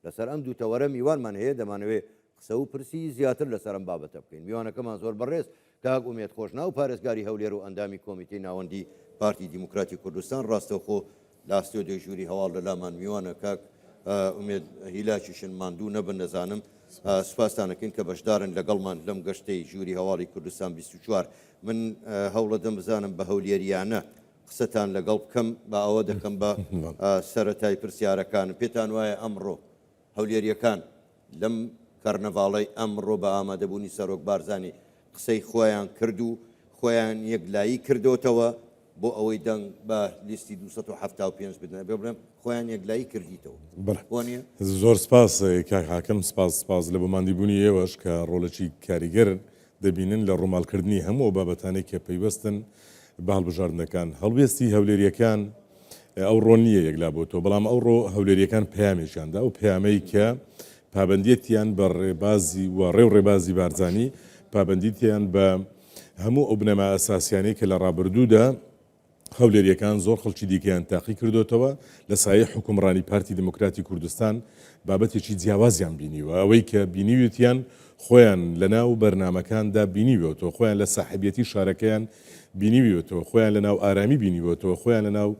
لەسەر ئەم دوو تەوەرە میوانمان هەیە دەمانەوێت قسە و پرسی زیاتر لەسەر ئەم بابەتە بکەین. میوانەکەمان زۆر بەڕێز کاک ئومێد خۆشنا و پارێزگاری هەولێر و ئەندامی کۆمیتەی ناوەندی پارتی دیموکراتی کوردستان ڕاستەوخۆ لاستۆ دێژوری هەواڵ لەلامان میوانە کاک ئومێد هیلاکیشن ماندوو نەبن نەزانم سوپاسانەکەین کە بەشدارن لەگەڵمان لەم گەشتەی ژووری هەواڵی کوردستان 24 من هەوڵە دەم بزانم بە هەولێریانە قسەتان لەگەڵ بکەم بە ئەوە دەکەم بە سەرەتای پرسیارەکان پێتان وایە ئەمڕۆ هەولێریەکان لەم کەرنەڤاڵەی ئەمڕۆ بە ئامادەبوونی سەرۆک بارزانی قسەی خۆیان کرد و خۆیان یەکلایی کردوتەوە بۆ ئەوەی دەنگ بە لیستی 275 بدن بڵێم خۆیان یەکلایی کردیتەوە وانە زۆر سپاس کاک حاکەم سپاس لە بۆماندیبوونی ئێوەش کە ڕۆڵەکی کاریگەر دەبینن لە ڕووماڵکردنی هەموو بابەتانەی کە پەیوەستن بە هەڵبژاردنەکان هەڵوێستی هەولێریەکان ئەو ڕۆ نییە یەکلا بۆتەوە بەڵام ئەو ڕۆ هەولێریەکان پەیامێکیاندا و پەیامەی کە پابەندیەتیان بە ڕێبازی و ڕێو ڕێبازی بارزانی پابەندیتیان بە هەموو ئەو بنەما ئەساسیانەی کە لە ڕابردوودا هەولێریەکان زۆر خەڵکی دیکەیان تاقی کردوتەوە لە سایە حکومڕانی پارتی دموکراتی کوردستان بابەتێکی جیاوازیان بینیوە ئەوەی کە بینیویتیان خۆیان لەناو بەرنامەکاندا بینیوێتەوە خۆیان لە ساحەبیەتی شارەکەیان بینیوێتەوە خۆیان لەناو ئارامی بینیوێتەوە خۆیان لەناو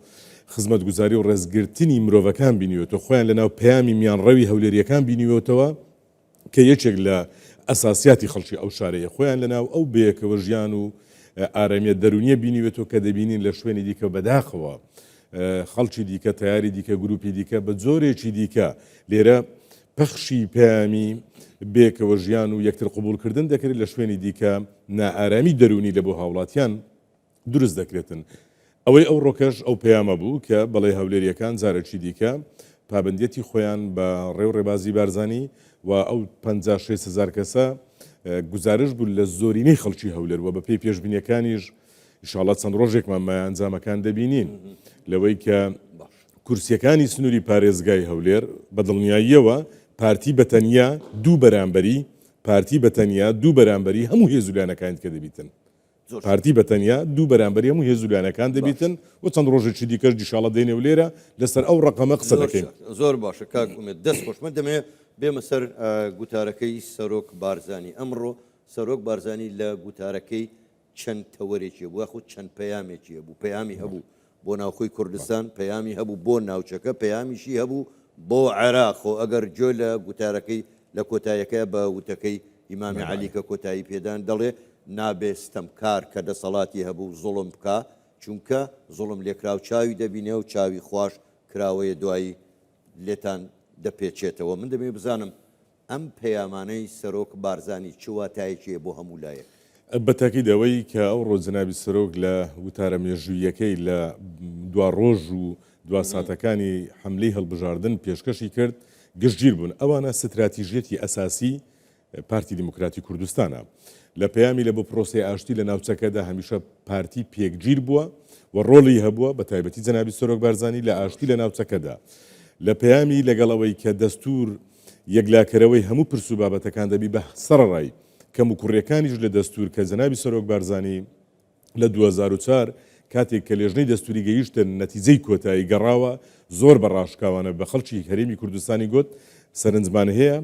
خزمەتگوزاری و ڕێزگرتنی مرۆڤەکان بینیوێتەوە خۆیان لەناو پەیامی میانڕەوی هەولێریەکان بینیوێتەوە کە یەکێک لە ئەساسیاتی خەڵکی ئەو شارەیە خۆیان لەناو ئەو بەیەکەوە ژیان و ئارامیە دەرونیە بینیوێتەوە کە دەبینین لە شوێنی دیکە بەداخەوە خەڵکی دیکە تیاری دیکە گروپی دیکە بە جۆرێکی دیکە لێرە پەخشی پەیامی بێکەوە ژیان و یەکتر قبولکردن دەکرێت لە شوێنی دیکە نائارامی دەرونی لە بۆ هاوڵاتیان دروست دەکرێتن ئەوەی ئەو ڕۆکەش ئەو پەیامە بوو کە بەڵێ هەولێریەکان جارێکی دیکە پابەندیەتی خۆیان بە ڕێو ڕێبازی بارزانی و ئەو 56,000 کەسە گزارش بوو لە زۆرینەی خەڵکی هەولێر و بە پێی پێشبینیەکانیش ئینشاڵڵا چەند ڕۆژێکمان مای ئەنجامەکان دەبینین لەوەی کە کورسیەکانی سنووری پارێزگای هەولێر بە دڵنیاییەوە پارتی بەتەنیا پارتی بەتەنیا دوو بەرامبەری هەموو هێزولانەکانت کە دەبیتن پارتی بەتەنیا دوو بەرامبەری هەموو هێزولانەکان دەبیتن و چەند ڕۆژێکی دیکەش دیشاڵە دێنێ و لێرە لەسەر ئەو ڕقەمە قسە دەکەین زۆر باشە کاک ئومێد دەست خۆشمە دەمێ بێمە سەر گوتارەکەی سەرۆک بارزانی ئەمڕۆ سەرۆک بارزانی لە گوتارەکەی چەند تەوەرێکی بووە خۆ چەند پەیامێکیە بوو پەیامی هەبوو بۆ ناوخۆی کوردستان پەیامی هەبوو بۆ ناوچەکە پەیامیشی هەبوو بۆ عێراق و ئەگەر جۆ لە گوتارەکەی لە کۆتاییەکە بە وتەکەی ئیمامی عەلی کە کۆتایی پێدان دەڵێ نابێ ستەمکار کە دەسەڵاتی هەبوو زوڵم بکە چونکە زوڵم لێکراو چاوی دەبینێ و چاوی خوۆش کراوەیە دوایی لێتان دەپێچێتەوە من دەبێ بزانم ئەم پەیامانەی سەرۆک بارزانی چ واتایەکیە بۆ هەموو لایەک بە تاکیدەوەی کە ئەو ڕۆژ جەنابی سەرۆک لە وتارە مێژوویەکەی لە دوا ڕۆژ و دوا ساتەکانی حملەی هەڵبژاردن پێشکەشی کرد گشتگیر بوون ئەوانە ستراتیژێتی ئەساسی پارتی دیموکراتی کوردستانە لە پەیامی لە بۆ پرۆسی ئاشتی لە ناوچەکەدا هەمیشە پارتی پێکگیر بووە و ڕۆڵی هەبووە بە تایبەتی جەنابی سەرۆک بارزانی لە ئاشتی لە ناوچەکەدا لە پەیامی لەگەڵەوەی کە دەستور یەکلاکەرەوەی هەموو پرس و بابەتەکان دەبی بە سەرڕای کەم و کوڕیەکانیش لە دەستور کە جەنابی سەرۆک بارزانی لە 2004 کاتێک کە لێژنەی دەستوری گەیشتن نەتیجەی کۆتایی گەڕاوە زۆر بەڕاشکاوانە بە خەڵکی هەرێمی کوردستانی گوت سەرنجمان هەیە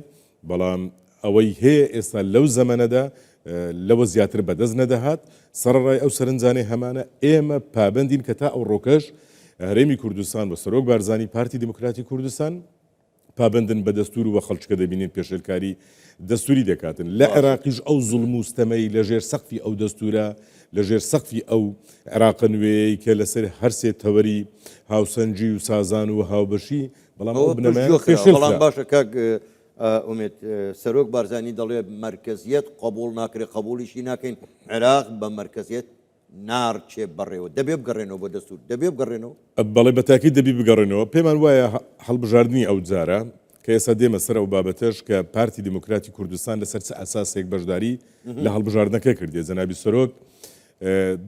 بەڵام ئەوەی هەیە ئێستا لەو زەمەنەدا لەوە زیاتر بەدەست نەدەهات سەرڕای ئەو سەرنجانەی هەمانە ئێمە پابندین کە تا ئەو ڕۆکەش هەرێمی کوردستان بە سەرۆک بارزانی پارتی دیموکراتی کوردستان پابندن بە دەستور و خەڵکە دەبینین پێشێلکاری دەستوری دەکاتن لە عێراقیش ئەو زوڵم و ستەمەی لەژێر سەقفی ئەو دەستورە لەژێر سەقفی ئەو عێراق نوێی کە لەسەر هەرسێ تەوەری هاوسەنجی و سازان و هاوبەشی بەڵام ئەو بنەمایان باشە کاک ئومێد سەرۆک بارزانی دەڵێ مرکزیت قبول ناکرێت قبولیشی ناکەین عێراق بە مرکزیت نارچێ بەڕێوە دەبێ بگەڕێنەوە بۆ دەستور دەبێ بگەڕێنەوە بەڵێ بەتاکی دەبی بگەڕێنەوە پێمان وایە هەڵبژاردننی ئەو جارە کە ئێستا دێمە سەر ئەو بابەتەش کە پارتی دیموکراتی کوردستان لەسەر چ ئاساسێک بەشداری لە هەڵبژاردنەکە کردێ جەنابی سەرۆک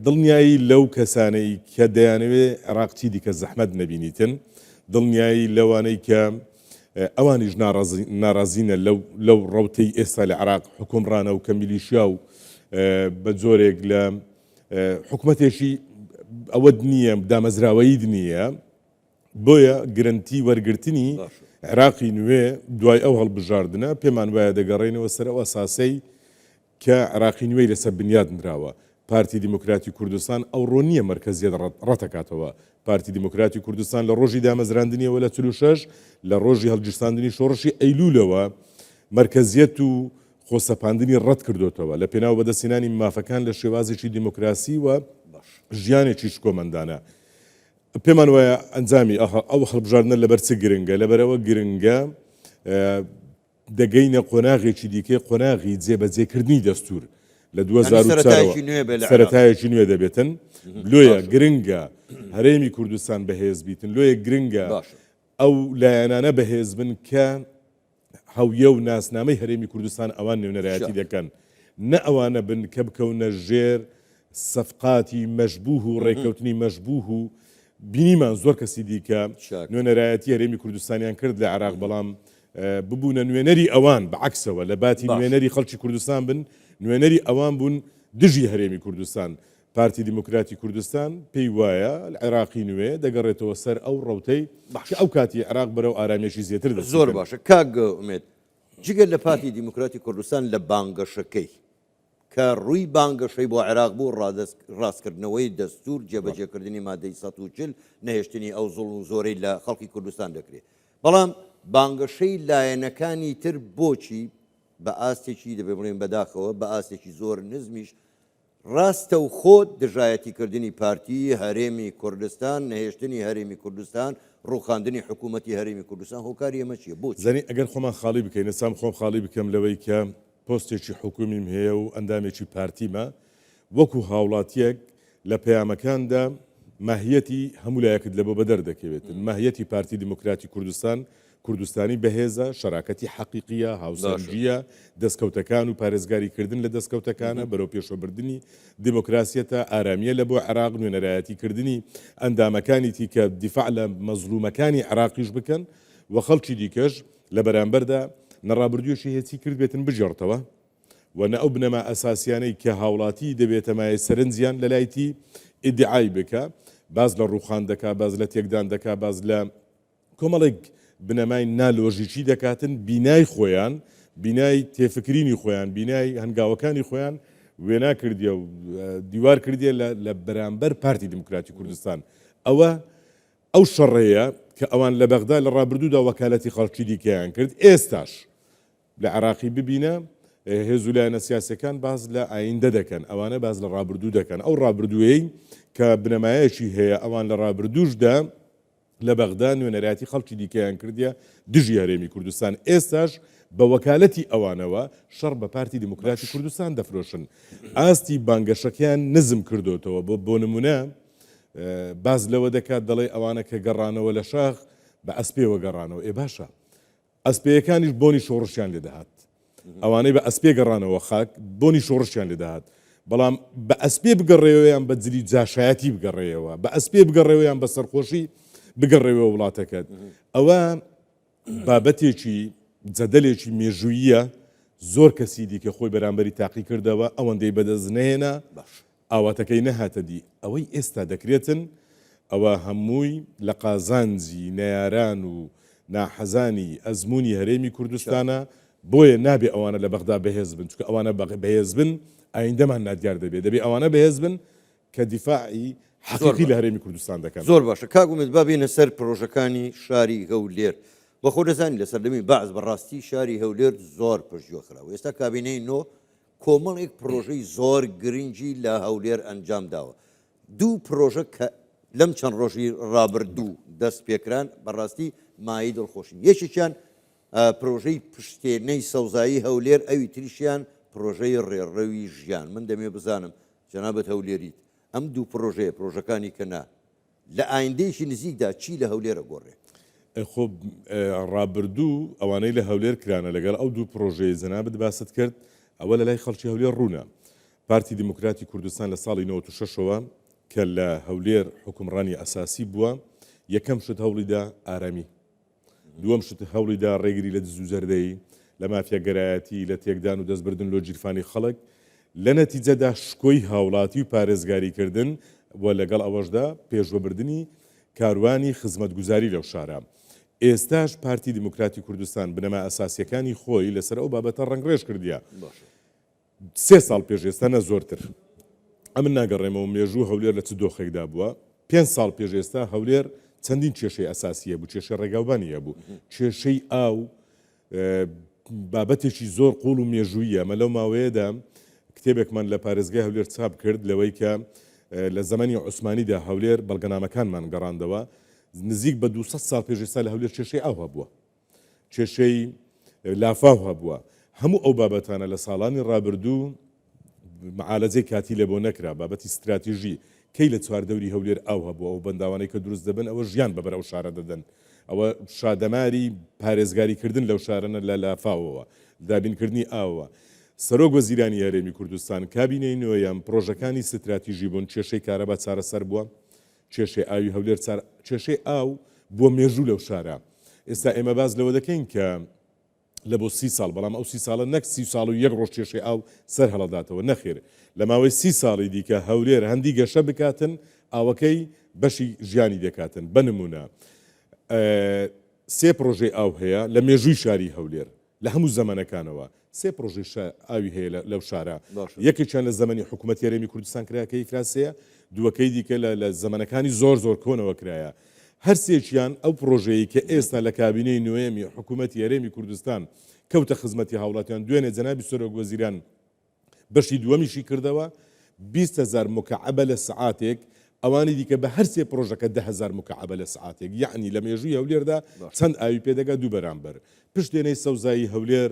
دڵنیایی لەو کەسانەی کە دەیانەوێ عێراقچی دیکە زەحمەت نەبینیتن دڵنیایی لەوانەی کە ئەوانیش ناڕازینە لەو ڕەوتەی ئێستا لە عێراق حکومڕانە و کە میلیشیا و بە جۆرێک لە حکومەتێکی ئەوە نییە دامەزراوەیی نییە بۆیە گرنتی وەرگرتنی عراقی نوێ دوای ئەو هەڵبژاردنە پێمان وایە دەگەڕێنەوە سەر ئەو ئەساسەی کە عراقی نوێی لەسەر بنیاد نراوە. پارتی دیموکراتی کوردستان ئەو ڕۆنیە مرکزیت ڕەتەکاتەوە. پارتی دیموکراتی کوردستان لە ڕۆژی دامەزراندنیەوە لە 46 لە ڕۆژی هەڵگیرساندنی شۆڕشی ئەیلولەوە مرکزیت و خۆسەپاندنی ڕەت کردوتەوە لە پێناو بەدەستێنانی مافەکان لە شێوازێکی دیموکراسی و ژیانێکی شکۆمەندانە. پێمان وایە ئەنجامی ئەو هەڵبژاردنە لەبەر چ گرنگە لەبەرەوە گرنگە دەگەینە قۆناغێکی دیکەی قۆناغی جێبەجێکردنی دەستور لە 2004 سەرەتایەکی نوێ دەبێتن. لۆیە گرنگە هەرێمی کوردستان بەهێز بیتن، لۆیە گرنگە ئەو لایەنانە بەهێز بن کە هەویە و ناسنامەی هەرێمی کوردستان ئەوان نوێنەرایەتی دەکەن، نە ئەوانە بن کە بکەونە ژێر سەفقاتی مەشبوه و ڕێکەوتنی مەشبوه و بینیمان زۆر کەسی دیکە نوێنەرایەتی هەرێمی کوردستانیان کرد لە عێراق، بەڵام ببوونە نوێنەری ئەوان بەعکسەوە لە باتی نوێنەری خەڵکی کوردستان بن، نوێنەری ئەوان بوون دژی هەرێمی کوردستان. پارتی دیموکراتی کوردستان پێی وایە عێراقی نوێ دەگەڕێتەوە سەر ئەو ڕەوتەی ئەو کاتی عێراق بەرەو ئارامێکی زیاتر دەست. زۆر باشە کاک ئومێد، جگەر لە پارتی دیموکراتی کوردستان لە بانگەشەکەی کە ڕووی بانگەشەی بۆ عێراق بوو ڕاستکردنەوەی دەستور جێبەجێکردنی مادەی 140 نەهێشتنی ئەو زوڵ و زۆرەی لە خەڵکی کوردستان دەکرێت، بەڵام بانگەشەی لایەنەکانی تر بۆچی بە ئاستێکی دەبێ بڵێن بەداخەوە بە ئاستێکی زۆر نزمیش ڕاستە و خۆت دژایەتیکردنی پارتی هەرێمی کوردستان، نەهێشتنی هەرێمی کوردستان، ڕووخاندنی حکوومەتی هەرێمی کوردستان هۆکاری ئەمە چییە؟ بۆ زەنی ئەگەر خۆمان خاڵی بکەین سام خۆم خاڵی بکەم لەوەی کە پۆستێکی حکومیم هەیە و ئەندامێکی پارتیمە وەکو هاوڵاتیەک لە پەیامەکاندا ماهیەتی هەموو لایەکت لە بۆ بەدەر دەکەوێتن. ماهیەتی پارتی دیموکراتی کوردستان کوردستانی بەهێزە، شەراکەتی حەقیقیە، هاوسەنگیە، دەستکەوتەکان و پارێزگاریکردن لە دەستکەوتەکانە بەرەو پێشەبردننی دیموکراسیەتە، ئارامیە لە بۆ عێراق، نوێنەرایەتیکردنی ئەندامەکانی دیکە دیفاع لە مەزلومەکانی عێراقیش بکەن و خەڵکی دیکەش لە بەرامبەردا نەڕابردوویەکی هێچی کرد بێتن بژێڕتەوە و نە ئەو بنەما ئەساسیانەی کە هاوڵاتی دەبێتە مایە سەرنجیان لەلایەتی ئیدعای بکە، باز لە ڕووخان دەکا، باز لە تێکدان دەکا، باز لە کۆمەڵێک بنەمای نالۆژیکی دەکاتن، بینای خۆیان، بینای تێفکرینی خۆیان، بینای هەنگاوەکانی خۆیان وێنا کردیە و دیوار کردیە لە بەرامبەر پارتی دیموکراتی کوردستان. ئەو شەڕەیە کە ئەوان لە بەغدا لە ڕابردوودا وەکالەتی خەڵکی دیکەیان کرد، ئێستاش لە عێراقی ببینە هێز و لایەنە سیاسەکان باز لە ئایندە دەکەن، ئەوانە باز لە ڕابردوو دەکەن. ئەو ڕابردووەی کە بنەمایەکی هەیە ئەوان لە ڕابردووشدا لە بەغدا نوێنەرایەتی خەڵکی دیکەیان کردیە دژی هەرێمی کوردستان، ئێستاش بە وەکالەتی ئەوانەوە شەڕ بە پارتی دیموکراتی کوردستان دەفرۆشن. ئاستی بانگەشەکەیان نزم کردوتەوە بۆ نمونە باز لەوە دەکات دەڵێ ئەوانە کە گەڕانەوە لە شاخ بە ئەسپێوە گەڕانەوە. باشە ئەسپەیەکانیش بۆنی شۆڕشیان لێدەهات، ئەوانەی بە ئەسپێ گەڕانەوە خاک بۆنی شۆڕشیان لێدەهات، بەڵام بە ئەسپێ بگەڕێەوەیان بە جلی جاشایەتی بگەڕێەوە، بە ئەسپێ بگەڕێەوەیان بە سەرخۆشی بگەڕێەوە وڵاتەکەت. ئەوە بابەتێکی جەدەلێکی مێژوویە، زۆر کەسی دیکە خۆی بەرامبەری تاقی کردەوە ئەوەندەی بەدەست نهێنا ئاواتەکەی نەهاتە دی. ئەوەی ئێستا دەکرێتن ئەوە هەمووی لە قازانجی نەیاران و ناحەزانی ئەزمموی هەرێمی کوردستانە، بۆیە نابێ ئەوانە لە بەغدا بەهێز بن، چکە ئەوانە بەهێز بن ئایندەمان نادیار دەبێت، دەبێت ئەوانە بەهێز بن کە دیفاعی حقیقی لە هەرێمی کوردستان دەکەن. زۆر باشە کاک ئومێد، با بێنە سەر پرۆژەکانی شاری هەولێر. بە خۆ دەزانی لە سەردەمی بەعز بەڕاستی شاری هەولێر زۆر پشتگوێ خراوە. ئێستا کابینەی نۆ کۆمەڵێک پرۆژەی زۆر گرنگی لە هەولێر ئەنجام داوە. دوو پرۆژە کە لەم چەند ڕۆژی ڕابردوو دەست پێکران بەڕاستی مای دڵخۆشین. یەکێکیان پرۆژەی پشتێنەی سەوزایی هەولێر، ئەوی تریشیان پرۆژەی ڕێڕەوی ژیان. من دەمێ بزانم جەنابەت هەولێریت ئەم دوو پرۆژەکانی کەنا لە ئایندەیەکی نزیکدا چی لە هەولێرە گۆڕێ؟ خۆ ڕابردوو ئەوانەی لە هەولێر کرانە لەگەڵ ئەو دوو پرۆژەی جەنابەت باست کرد، ئەوە لە لای خەڵکی هەولێر ڕوونە. پارتی دیموکراتی کوردستان لە ساڵی 96ەوە کە لە هەولێر حکومڕانی ئەساسی بووە، یەکەم شت هەوڵیدا ئارامی، دووەم شت هەوڵیدا ڕێگری لە دز و زەردەی، لە مافیاگەرایەتی، لە تێکدان و دەستبردن لۆ جیرفانی خەڵک، لە نەتیجەدا شکۆی هاوڵاتی و پارێزگاریکردن و لەگەڵ ئەوەشدا پێشوەبردننی کاروانی خزمەتگوزاری لەو شارە. ئێستاش پارتی دیموکراتی کوردستان بنەما ئەساسیەکانی خۆی لەسەر ئەو بابەتە ڕنگڕێژ کردیە. 3 ساڵ پێش ئێستا نە زۆرتر ئەمن ناگەڕێمەوە مێژوو هەولێر لە چ دۆخێکدا بووە 5 ساڵ پێش ئێستا هەولێر چەندین کێشەی ئەساسیە بوو کێشە ڕێگاوبانیە بوو کێشەی ئاو بابەتێکی زۆر قوڵ و مێژوویە مە لەو ماوەیەدا کتێبێکمان لە پارێزگای هەولێر چاپ کرد لەوەی کە لە زمانی عوسمانیدا هەولێر بەڵگەنامەکانمان گەڕاندەوە نزیک بە 200 ساڵ پێش ئێستا لە هەولێر کێشەی ئاو هەبووە کێشەی لافاو هەبووە هەموو ئەو بابەتانە لە ساڵانی ڕابردوو معالەجەی کاتی لێ بۆ نەکرا بابەتی استراتیژی کەی لە چواردەوری هەولێر ئاو هەبووە ئەو بەنداوانەی کە دروست دەبن ئەوە ژیان بەبەر ئەو شارە دەدەن ئەوە شادەماری پارێزگاریکردن لەو شارەنە لە لافاوەوە دابینکردنی ئاوە سەرۆک وەزیرانی هەرێمی کوردستان کابینەی نوێیان پرۆژەکانی استراتیژی بوون کێشەی کارەبا چارەسەر بووە کێشەی ئاوی هەولێر کێشەی ئاو بۆ مێژوو لەو شارە ئێستا ئێمە باز لەوە دەکەین کە لە بۆ 30 ساڵ بەڵام ئەو 30 ساڵە نەک 30 ساڵ و یەک ڕۆژ کێشەی ئاو سەر هەڵەداتەوە نەخێر لە ماوەی 30 ساڵی دیکە هەولێر هەندی گەشە بکاتن ئاوەکەی بەشی ژیانی دەکاتن بنمونە 3 پرۆژەی ئاو هەیە لە مێژووی شاری هەولێر لە هەموو زەمانەکانەوە 3 پرۆژەی ئاوی هەیە لەو شارە یەکێکیان لە زەمانی حکوومەتی هەرێمی کوردستان کرایەکەی فرانسەیە دووەکەی دیکە لە زەمانەکانی زۆر کۆنەوە کرایە هەر سێکیان ئەو پرۆژەیە کە ئێستا لە کابینەی نوێمی حکوومەتی هەرێمی کوردستان کەوتە خزمەتی هاوڵاتیان دوێنێ جەنابی سەرۆک وەزیران بەشی دووەمیشی کردەوە 20,000 مکعبە لە سعاتێک ئەوانی دیکە بە هەر سێ پرۆژەکە 10,000 مکعبە لە سعاتێک یعنی لە مێژووی هەولێردا چەند ئاوی پێدەگا دوو بەرامبەر پشتێنەی سەوزایی هەولێر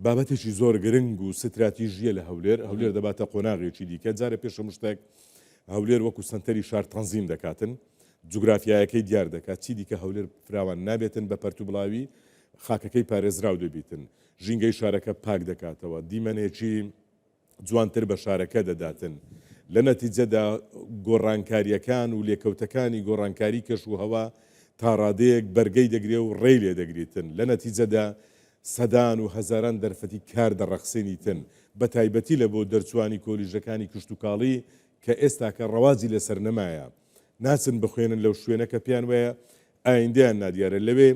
بابەتێکی زۆر گرنگ و ستراتیژیە لە هەولێر دەباتە قۆناغێکی دیکە جارە پێشەم شتێک هەولێر وەکو سنتەری شار تەنزیم دەکاتن جوگرافیایەکەی دیار دەکات چی دیکە هەولێر فراوان نابێتن بە پەرتو بڵاوی خاکەکەی پارێزراو دەبیتن ژینگەی شارەکە پاک دەکاتەوە دیمەنێکی جوانتر بە شارەکە دەداتن لە نەتیجەدا گۆڕانکاریەکان و لێکەوتەکانی گۆڕانکاری کەش و هەوا تا ڕادەیەک بەرگەی دەگرێ و ڕێی لێ دەگریتن لە نەتیجەدا سەدان و هەزاران دەرفەتی کار دەڕەخسێنیتن بە تایبەتی لە بۆ دەرچوانی کۆلیژەکانی کشت و کاڵی کە ئێستا کە ڕەوازی لەسەر نەمایە ناچن بخوێنن لەو شوێنە کە پیان وایە ئایندیان نادیارە لەوێ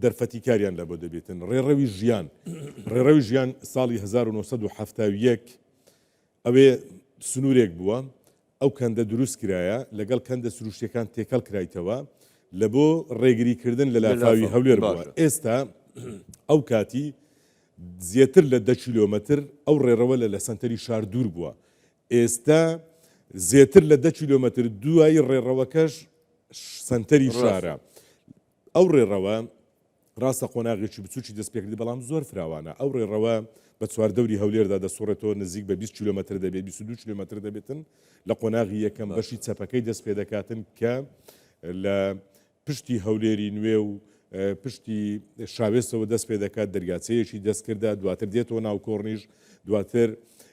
دەرفەتی کاریان لە بۆ دەبێتن ڕێڕەوی ژیان ساڵی 1970 ئەوێ سنوورێک بووە ئەو کەندە دروست کرایە لەگەڵ کەندە سروشتەکان تێکەڵ کرایتەوە لە بۆ ڕێگریکردن لە لافاوی هەولێر بووە ئێستا ئەو کاتی زیاتر لە 10 کیلۆمەتر ئەو ڕێڕەوە لە سنتەری شار دوور بووە ئێستا زیاتر لە 10 کیلۆمەتر دوای ڕێڕەوەکەش سنتەری شارە ئەو ڕێڕەوە ڕاستە قۆناغێکی بچوکی دەست پێکردی بەڵام زۆر فراوانە ئەو ڕێڕەوە بە چواردەوری هەولێردا دەسوڕێتەوە نزیک بە 20 کیلۆمەتر دەبێت 22 کیلۆمەتر دەبێتن لە قۆناغی یەکەم بەشی چەپەکەی دەست پێ دەکاتن کە لە پشتی هەولێری نوێ و پشتی شاوێستەوە دەست پێ دەکات دەریاچەیەکی دەستکردا دواتر دێتەوە ناو کۆڕنیش دواتر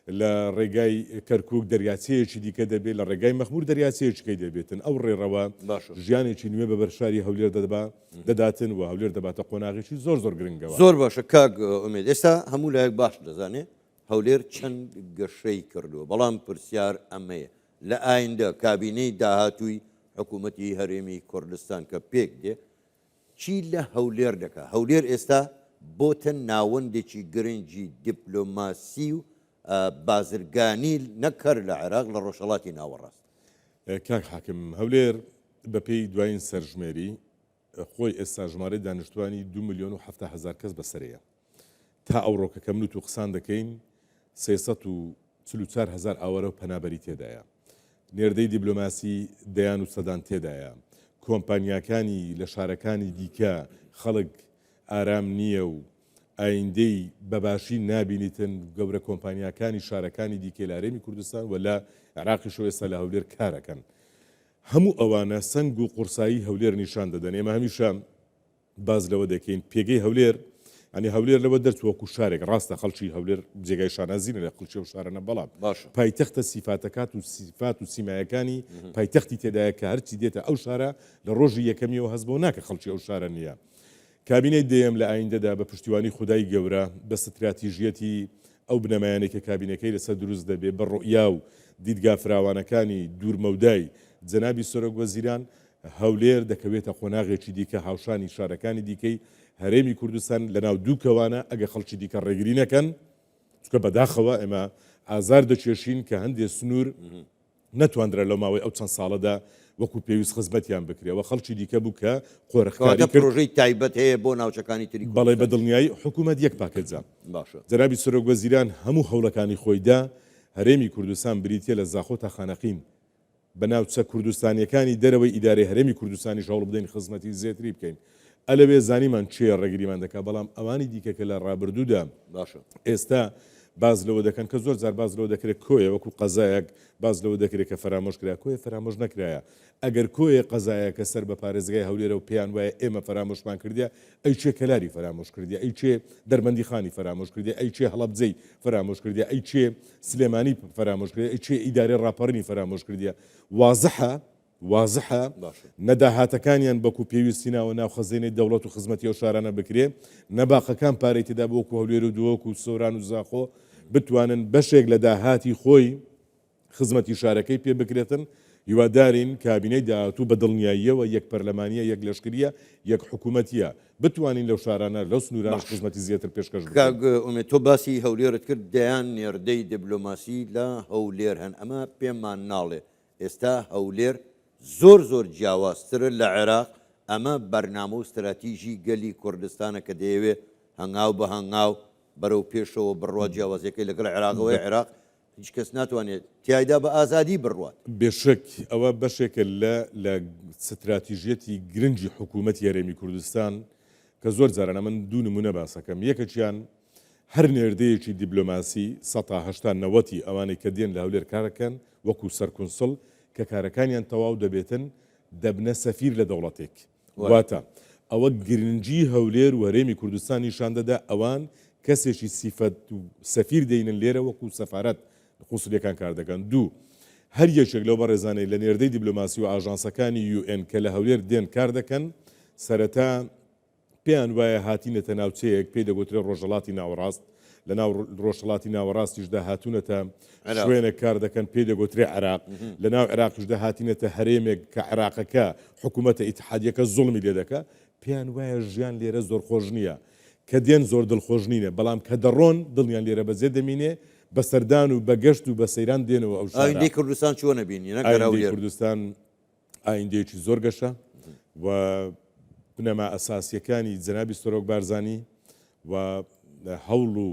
لە ڕێگای کەرکک دەریاچەیەکی دیکە دەبێت لە ڕێگای مەخمور دەریاچەیەکەی دەبێتن ئەو ڕێڕەوە ژیانێکی نوێ بە بەرشاری هەولێر دەداتن و هەولێر دەباتە قۆناغێکی زۆر گرنگەوە زۆر باشە کاک ئومێد ئێستا هەموو لایەک باش دەزانێت هەولێر چەند گەشەی کردووە بەڵام پرسیار ئەمەیە لە ئایندە کابینەی داهاتووی حکوومەتی هەرێمی کوردستان کە پێک دێ چی لە هەولێر دەکات هەولێر ئێستا بۆتە ناوەندێکی گرنگی دیپلۆماسی و بازرگانی نەکەر لە عێراق لە ڕۆژهەڵاتی ناوەڕاست کاک حاکم هەولێر بەپێی دوایین سەرژمێری خۆی ئێستا ژمارەی دانیشتوانی 2,700,000 کەس بەسەرەیە تا ئەوڕۆکە کە من و تو قسان دەکەین 344,000 ئاوەرە و پەنابەری تێدایە نێردەی دیپلۆماسی دەیان و سەدان تێدایە کۆمپانیاکانی لە شارەکانی دیکە خەڵک ئارام نییە و ئایندەی بەباشی نابینیتن گەورە کۆمپانیاکانی شارەکانی دیکە لە هەرێمی کوردستان و لە عێراقیشەوە ئێستا لە هەولێر کارەکەن هەموو ئەوانە سنگ و قورسایی هەولێر نیشان دەدەن ئێمە هەمیشە باز لەوە دەکەین پێگەی هەولێر ئەنی هەولێر لەوە دەرچوەکو شارێک ڕاستە خەڵکی هەولێر جێگای شانازینە لە قڵچی و شارەنە بەڵام پایتەختە سیفاتەکات و سیفات و سیمایەکانی پایتەختی تێدایە کە هەرچی دێتە ئەو شارە لە ڕۆژی یەکەمیەوە هەست بۆ ناکە خەڵکی ئەو شارە نییە کابینەی دێم لە ئایندەدا بە پشتیوانی خودای گەورە بە ستراتیژیەتی ئەو بنەمایانێکە کابینەکەی لەسەر دروست دەبێت بە ڕۆیا و دیدگا فراوانەکانی دوورمەودای جەنابی سەرۆک وەزیران هەولێر دەکەوێتە قۆناغێکی دیکە هاوشانی شارەکانی دیکەی هەرێمی کوردستان لەناو دوو کەوانە ئەگە خەڵکی دیکە ڕێگری نەکەن چکە بەداخەوە ئێمە ئازار دەچێشین کە هەندێک سنوور نەتواندرە لەو ماوەی ئەو چەند ساڵەدا وەکو پێویست خزمەتیان بکرێەوە خەڵکی دیکە بوو کە قۆرەخکاری پرۆژەی تایبەت هەیە بۆ ناوچەکانی تری بەڵێ بەدڵنیایی حکوومەت یەک پاکەجام باشە جەنابی سەرۆک وەزیران هەموو هەوڵەکانی خۆیدا هەرێمی کوردستان بریتە لە زاخۆ تا خانەقین بەناوچە کوردستانیەکانی دەرەوەی ئیدارەی هەرێمی کوردستانی هەوڵ بدەین خزمەتی زیاتری بکەین ئەلەوێ زانیمان چێ ڕێگریمان دەکا بەڵام ئەوانی دیکە کە لە ڕابردوودا باشە ئێستا باز لەوە دەکەن کە زۆر جار باز لەوە دەکرێت کۆیە وەکو قەزایەک باز لەوە دەکرێت کە فەرامۆش کرا کۆیە فەرامۆش نەکرایە ئەگەر کۆیە قەزایە کە سەر بە پارێزگای هەولێرە و پێیان وایە ئێمە فەرامۆشمان کردیا ئەی چێ کەلاری فەرامۆش کردیا ئەی چێ دەربەندی خانی فەرامۆش کردیا ئەی چێ هەڵەبجەی فەرامۆش کردیا ئەی چێ سلێمانی فەرامۆش کردیا ئەی چێ ئیدارەی ڕاپەڕنی فەرامۆش کردیا وازحە نەداهاتەکانیان بەکو پێویستی ناوە ناو خەزینەی دەوڵەت و خزمەتی ئەو شارانە بکرێ نەباقەکان پارەی تێدا بۆکو هەولێر و دووەکو و سۆران و زاخۆ بتوانن بەشێک لە داهاتی خۆی خزمەتی شارەکەی پێ بکرێتن هیوادارین کابینەی داهاتوو بە دڵنیاییەوە یەک پەرلەمانیە یەک لەشکریە یەک حکوومەتیە بتوانین لەو شارانە لەو سنووران خزمەتی زیاتر پێشکەش بکەین. تۆ باسی هەولێرت کرد دەیان نێردەی دیبلۆماسی لە هەولێر هەن ئەمە پێمان ناڵێ ئێستا هەولێر زۆر جیاوازترە لە عێراق ئەمە بەرنامە و استراتیژی گەلی کوردستانە کە دەیەوێت هەنگاو بە هەنگاو بەرەو پێشەوە بڕوا جیاوازەکەی لەگەڵ عێراقەوەی عێراق هیچ کەس ناتوانێت تایدا بە ئازادی بڕوات بێشک ئەوە بەشێکە لە استراتیژیەتی گرنگی حکوومەتی هەرێمی کوردستان کە زۆر جارانە من دوو نمونە باسەکەم یەکەکیان هەر نێردەیەکی دیبلۆماسی 1970 ئەوانەی کە دێن لە هەولێر کارەکەن وەکو سەرکونسڵ کە کارەکانیان تەواو دەبێتن دەبنە سەفیر لە دەوڵەتێک واتە ئەوە گرنگی هەولێر و هەرێمی کوردستان نیشان دەدا ئەوان کەسێکی سیفەت و سەفیر دەینن لێرە وەکو سەفارەت قوسڵیەکان کار دەکەن دوو هەر یەکێک لەو بەڕێزانەی لە نێردەی دیبلۆماسی و ئاژانسەکانی UN کە لە هەولێر دێن کار دەکەن سەرەتا پێیان وایە هاتینەتە ناوچەیەک پێی دەگوترێت ڕۆژهەڵاتی ناوەڕاست لە ناو ڕۆژهەڵاتی ناوەڕاستیشدا هاتوونەتە شوێنێک کار دەکەن پێی دەگوترێت عێراق لە ناو عێراقیشدا هاتینەتە هەرێمێک کە عێراقەکە حکوومەتە ئیتحادیەکە زوڵمی لێ دەکە پێیان وایە ژیان لێرە زۆر خۆش نییە کە دێن زۆر دڵخۆش نینە بەڵام کە دەڕۆن دڵیان لێرە بەزێ دەمینێ بە سەردان و بە گەشت و بە سەیران دێنەوە ئەو ئایندەی کوردستان چۆنە بینی ئایندەی کوردستان ئایندەیەکی زۆر گەشە و بنەما ئەساسیەکانی جەنابی سەرۆک بارزانی و هەوڵ و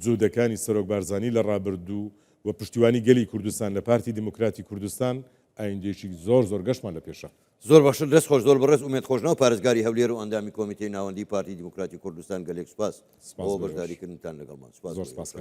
جوودەکانی سەرۆک بارزانی لە ڕابردوو و پشتیوانی گەلی کوردستان لە پارتی دیموکراتی کوردستان ئایندێکی زۆر گەشتمان لە پێشە زۆر باشە دەست خۆش زۆر بەڕێز ئومێد خۆشنەوە پارێزگاری هەولێر و ئەندامی کۆمیتەی ناوەندی پارتی دیموکراتی کوردستان گەلێک سوپاس بۆ بەشداریکردنتان لەگەڵمان زۆر سپاس.